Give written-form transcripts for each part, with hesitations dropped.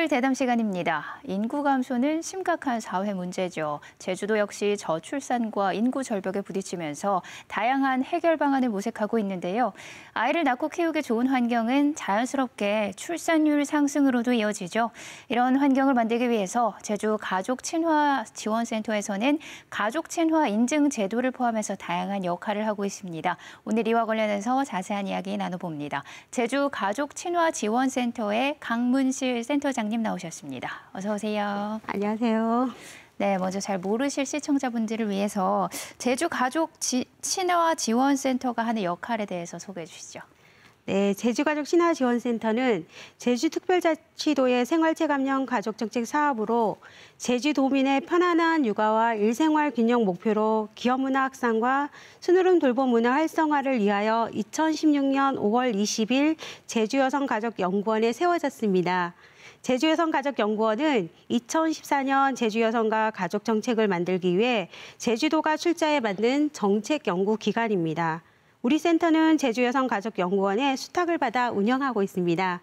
제주를 대담 시간입니다. 인구 감소는 심각한 사회 문제죠. 제주도 역시 저출산과 인구 절벽에 부딪히면서 다양한 해결 방안을 모색하고 있는데요. 아이를 낳고 키우기 좋은 환경은 자연스럽게 출산율 상승으로도 이어지죠. 이런 환경을 만들기 위해서 제주 가족친화지원센터에서는 가족친화 인증 제도를 포함해서 다양한 역할을 하고 있습니다. 오늘 이와 관련해서 자세한 이야기 나눠봅니다. 제주 가족친화지원센터의 강문실 센터장님 나오셨습니다. 어서 오세요. 안녕하세요. 네, 먼저 잘 모르실 시청자분들을 위해서 제주 가족친화지원센터가 하는 역할에 대해서 소개해 주시죠. 네, 제주가족친화지원센터는 제주특별자치도의 생활체감형 가족정책 사업으로 제주도민의 편안한 육아와 일생활 균형 목표로 기업문화 확산과 순으름 돌봄 문화 활성화를 위하여 2016년 5월 20일 제주여성가족연구원에 세워졌습니다. 제주여성가족연구원은 2014년 제주여성가 가족정책을 만들기 위해 제주도가 출자해 만든 정책연구기관입니다. 우리 센터는 제주여성가족연구원의 수탁을 받아 운영하고 있습니다.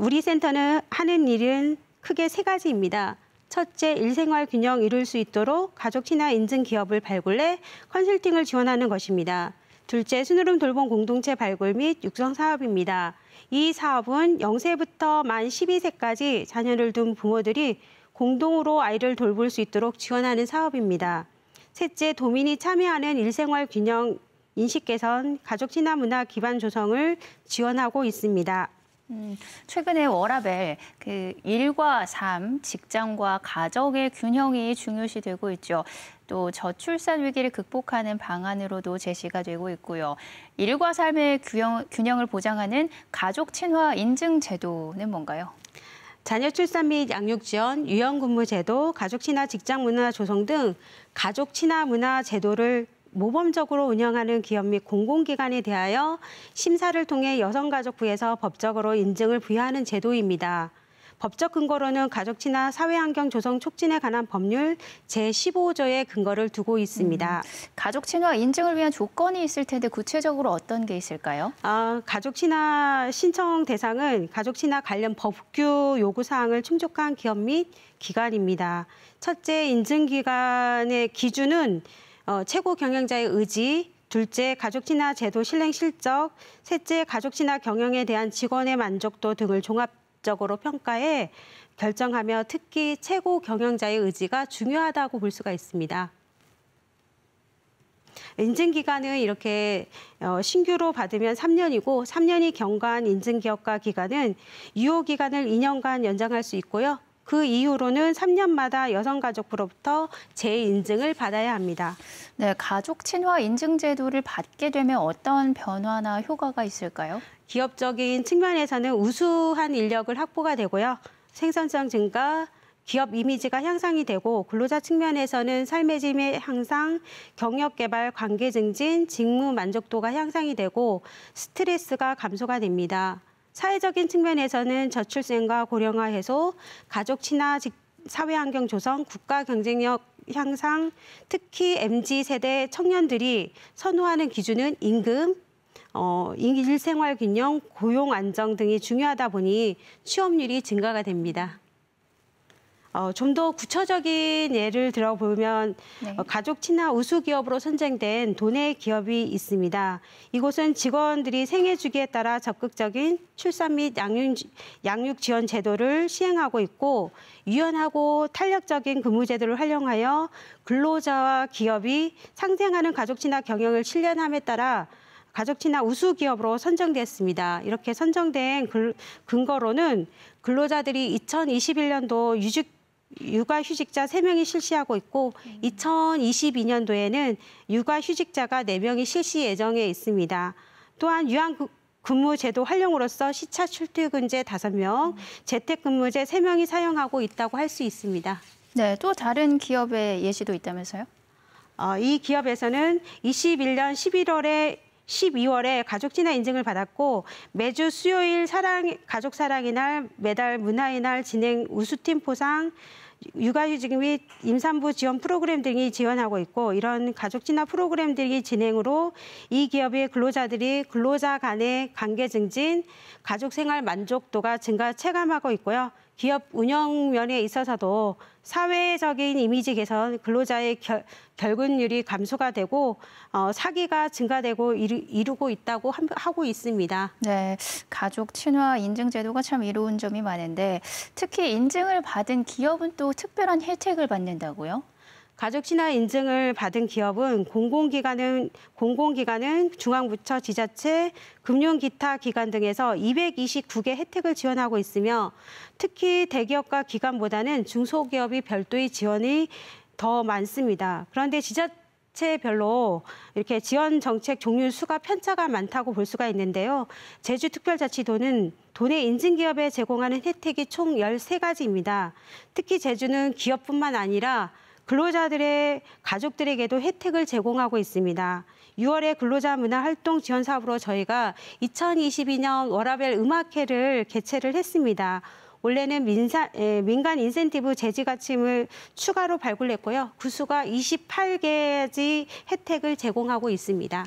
우리 센터는 하는 일은 크게 세 가지입니다. 첫째, 일생활 균형 이룰 수 있도록 가족친화 인증 기업을 발굴해 컨설팅을 지원하는 것입니다. 둘째, 순으름 돌봄 공동체 발굴 및 육성 사업입니다. 이 사업은 0세부터 만 12세까지 자녀를 둔 부모들이 공동으로 아이를 돌볼 수 있도록 지원하는 사업입니다. 셋째, 도민이 참여하는 일생활 균형 인식 개선, 가족 친화 문화 기반 조성을 지원하고 있습니다. 최근에 워라밸, 일과 삶, 직장과 가정의 균형이 중요시 되고 있죠. 또 저출산 위기를 극복하는 방안으로도 제시가 되고 있고요. 일과 삶의 균형을 보장하는 가족 친화 인증 제도는 뭔가요? 자녀 출산 및 양육 지원, 유연근무 제도, 가족 친화 직장 문화 조성 등 가족 친화 문화 제도를 모범적으로 운영하는 기업 및 공공기관에 대하여 심사를 통해 여성가족부에서 법적으로 인증을 부여하는 제도입니다. 법적 근거로는 가족친화 사회환경 조성 촉진에 관한 법률 제15조의 근거를 두고 있습니다. 가족친화 인증을 위한 조건이 있을 텐데 구체적으로 어떤 게 있을까요? 가족친화 신청 대상은 가족친화 관련 법규 요구사항을 충족한 기업 및 기관입니다. 첫째, 인증기관의 기준은 최고 경영자의 의지, 둘째, 가족친화 제도 실행 실적, 셋째, 가족친화 경영에 대한 직원의 만족도 등을 종합적으로 평가해 결정하며 특히 최고 경영자의 의지가 중요하다고 볼 수가 있습니다. 인증기간은 이렇게 신규로 받으면 3년이고 3년이 경과한 인증기업과 기관은 유효기간을 2년간 연장할 수 있고요. 그 이후로는 3년마다 여성가족부로부터 재인증을 받아야 합니다. 네, 가족 친화 인증 제도를 받게 되면 어떤 변화나 효과가 있을까요? 기업적인 측면에서는 우수한 인력을 확보가 되고요. 생산성 증가, 기업 이미지가 향상이 되고 근로자 측면에서는 삶의 질의 향상, 경력 개발, 관계 증진, 직무 만족도가 향상이 되고 스트레스가 감소가 됩니다. 사회적인 측면에서는 저출생과 고령화 해소, 가족 친화 사회환경 조성, 국가 경쟁력 향상, 특히 MZ세대 청년들이 선호하는 기준은 임금, 일생활 균형, 고용 안정 등이 중요하다 보니 취업률이 증가가 됩니다. 좀 더 구체적인 예를 들어보면 네. 가족 친화 우수 기업으로 선정된 도내 기업이 있습니다. 이곳은 직원들이 생애 주기에 따라 적극적인 출산 및 양육 지원 제도를 시행하고 있고 유연하고 탄력적인 근무 제도를 활용하여 근로자와 기업이 상생하는 가족 친화 경영을 실현함에 따라 가족 친화 우수 기업으로 선정됐습니다. 이렇게 선정된 근거로는 근로자들이 2021년도 육아휴직자 3명이 실시하고 있고 2022년도에는 육아휴직자가 4명이 실시 예정에 있습니다. 또한 유한근무제도 활용으로서 시차 출퇴근제 5명, 재택근무제 3명이 사용하고 있다고 할 수 있습니다. 네, 또 다른 기업의 예시도 있다면서요? 이 기업에서는 21년 12월에 가족친화 인증을 받았고 매주 수요일 가족사랑의 날, 매달 문화의 날 진행 우수팀 포상, 육아휴직 및 임산부 지원 프로그램 등이 지원하고 있고 이런 가족 친화 프로그램들이 진행으로 이 기업의 근로자들이 근로자 간의 관계 증진, 가족 생활 만족도가 증가 체감하고 있고요. 기업 운영 면에 있어서도 사회적인 이미지 개선, 근로자의 결근율이 감소가 되고 사기가 증가되고 이루고 있다고 하고 있습니다. 네, 가족 친화 인증 제도가 참 이로운 점이 많은데 특히 인증을 받은 기업은 또 특별한 혜택을 받는다고요? 가족 친화 인증을 받은 기업은 공공기관은 중앙부처, 지자체, 금융 기타 기관 등에서 229개 혜택을 지원하고 있으며 특히 대기업과 기관보다는 중소기업이 별도의 지원이 더 많습니다. 그런데 지자체별로 이렇게 지원 정책 종류 수가 편차가 많다고 볼 수가 있는데요. 제주특별자치도는 도내 인증기업에 제공하는 혜택이 총 13가지입니다. 특히 제주는 기업뿐만 아니라 근로자들의 가족들에게도 혜택을 제공하고 있습니다. 6월에 근로자 문화활동 지원 사업으로 저희가 2022년 워라밸 음악회를 개최를 했습니다. 원래는 민간 인센티브 제지가침을 추가로 발굴했고요. 그 수가 28개의 혜택을 제공하고 있습니다.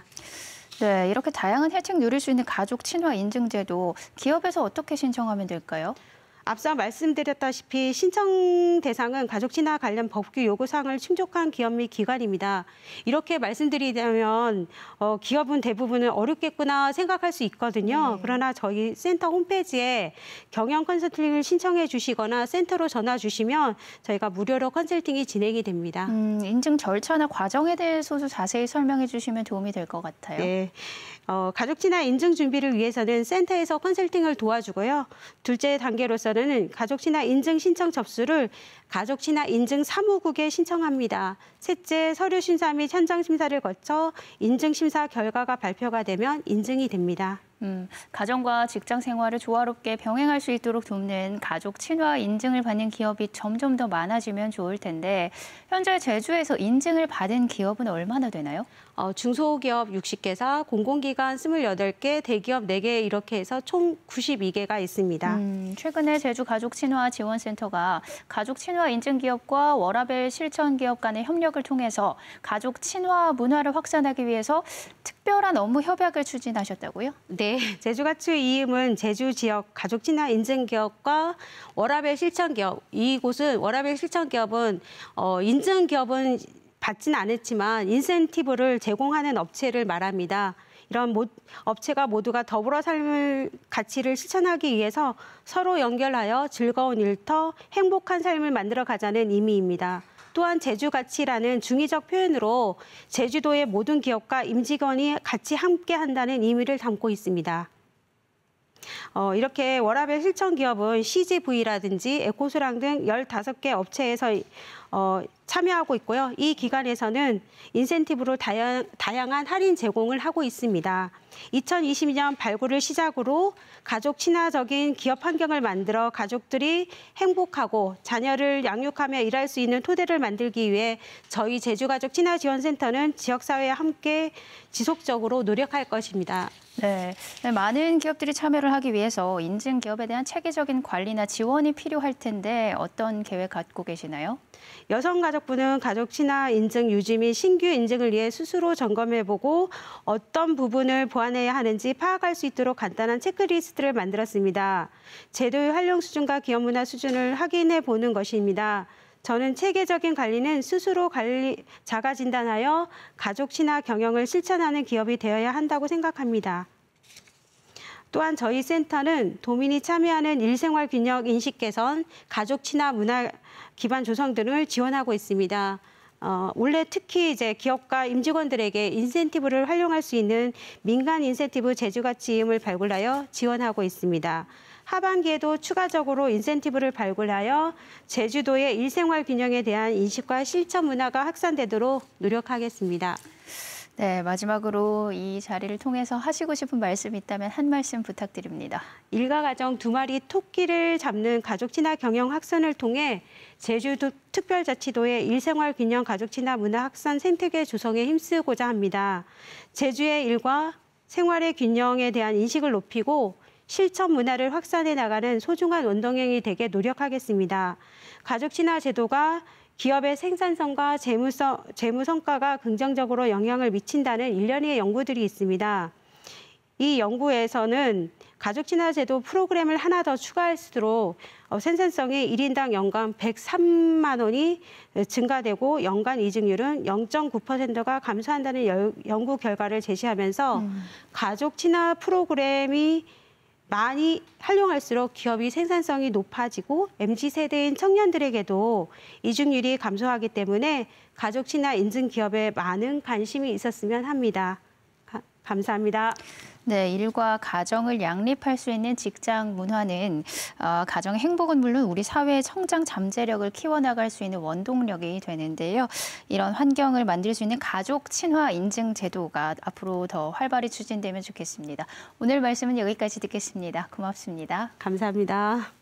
네, 이렇게 다양한 혜택 누릴 수 있는 가족 친화 인증제도 기업에서 어떻게 신청하면 될까요? 앞서 말씀드렸다시피 신청 대상은 가족 친화 관련 법규 요구사항을 충족한 기업 및 기관입니다. 이렇게 말씀드리자면 기업은 대부분은 어렵겠구나 생각할 수 있거든요. 네. 그러나 저희 센터 홈페이지에 경영 컨설팅을 신청해 주시거나 센터로 전화 주시면 저희가 무료로 컨설팅이 진행이 됩니다. 인증 절차나 과정에 대해서도 자세히 설명해 주시면 도움이 될 것 같아요. 네. 가족 친화 인증 준비를 위해서는 센터에서 컨설팅을 도와주고요. 둘째 단계로서는 가족 친화 인증 신청 접수를 가족 친화 인증 사무국에 신청합니다. 셋째, 서류 심사 및 현장 심사를 거쳐 인증 심사 결과가 발표가 되면 인증이 됩니다. 가정과 직장 생활을 조화롭게 병행할 수 있도록 돕는 가족 친화 인증을 받는 기업이 점점 더 많아지면 좋을 텐데 현재 제주에서 인증을 받은 기업은 얼마나 되나요? 중소기업 60개사, 공공기관 28개, 대기업 4개 이렇게 해서 총 92개가 있습니다. 최근에 제주 가족 친화 지원센터가 가족 친화 인증 기업과 워라밸 실천 기업 간의 협력을 통해서 가족 친화 문화를 확산하기 위해서 특별한 업무 협약을 추진하셨다고요? 네, 제주가축 이음은 제주 지역 가족 친화 인증 기업과 워라밸 실천 기업. 이곳은 워라밸 실천 기업은 인증 기업은 받지는 않았지만 인센티브를 제공하는 업체를 말합니다. 이런 업체가 모두가 더불어 삶을 가치를 실천하기 위해서 서로 연결하여 즐거운 일터, 행복한 삶을 만들어 가자는 의미입니다. 또한 제주가치라는 중의적 표현으로 제주도의 모든 기업과 임직원이 같이 함께한다는 의미를 담고 있습니다. 이렇게 워라밸 실천 기업은 CGV라든지 에코수랑 등 15개 업체에서 참여하고 있고요. 이 기관에서는 인센티브로 다양한 할인 제공을 하고 있습니다. 2022년 발굴을 시작으로 가족 친화적인 기업 환경을 만들어 가족들이 행복하고 자녀를 양육하며 일할 수 있는 토대를 만들기 위해 저희 제주가족 친화지원센터는 지역사회와 함께 지속적으로 노력할 것입니다. 네, 많은 기업들이 참여를 하기 위해서 인증 기업에 대한 체계적인 관리나 지원이 필요할 텐데 어떤 계획 갖고 계시나요? 여성가족부는 가족 친화 인증 유지 및 신규 인증을 위해 스스로 점검해보고 어떤 부분을 보완해야 하는지 파악할 수 있도록 간단한 체크리스트를 만들었습니다. 제도의 활용 수준과 기업 문화 수준을 확인해 보는 것입니다. 저는 체계적인 관리는 스스로 자가 진단하여 가족 친화 경영을 실천하는 기업이 되어야 한다고 생각합니다. 또한 저희 센터는 도민이 참여하는 일생활 균형 인식 개선, 가족 친화 문화 기반 조성 등을 지원하고 있습니다. 올해 특히 기업과 임직원들에게 인센티브를 활용할 수 있는 민간 인센티브 제주가치임을 발굴하여 지원하고 있습니다. 하반기에도 추가적으로 인센티브를 발굴하여 제주도의 일생활 균형에 대한 인식과 실천 문화가 확산되도록 노력하겠습니다. 네, 마지막으로 이 자리를 통해서 하시고 싶은 말씀이 있다면 한 말씀 부탁드립니다. 일가 가정 2마리 토끼를 잡는 가족 친화 경영 확산을 통해 제주도 특별자치도의 일생활 균형 가족 친화 문화 확산 생태계 조성에 힘쓰고자 합니다. 제주의 일과 생활의 균형에 대한 인식을 높이고 실천 문화를 확산해 나가는 소중한 운동형이 되게 노력하겠습니다. 가족 친화 제도가 기업의 생산성과 재무 성과가 긍정적으로 영향을 미친다는 일련의 연구들이 있습니다. 이 연구에서는 가족 친화 제도 프로그램을 하나 더 추가할수록 생산성이 1인당 연간 103만 원이 증가되고 연간 이직률은 0.9%가 감소한다는 연구 결과를 제시하면서 가족 친화 프로그램이 많이 활용할수록 기업이 생산성이 높아지고 MZ세대인 청년들에게도 이직률이 감소하기 때문에 가족 친화 인증 기업에 많은 관심이 있었으면 합니다. 감사합니다. 네, 일과 가정을 양립할 수 있는 직장 문화는 가정 행복은 물론 우리 사회의 성장 잠재력을 키워나갈 수 있는 원동력이 되는데요. 이런 환경을 만들 수 있는 가족 친화 인증 제도가 앞으로 더 활발히 추진되면 좋겠습니다. 오늘 말씀은 여기까지 듣겠습니다. 고맙습니다. 감사합니다.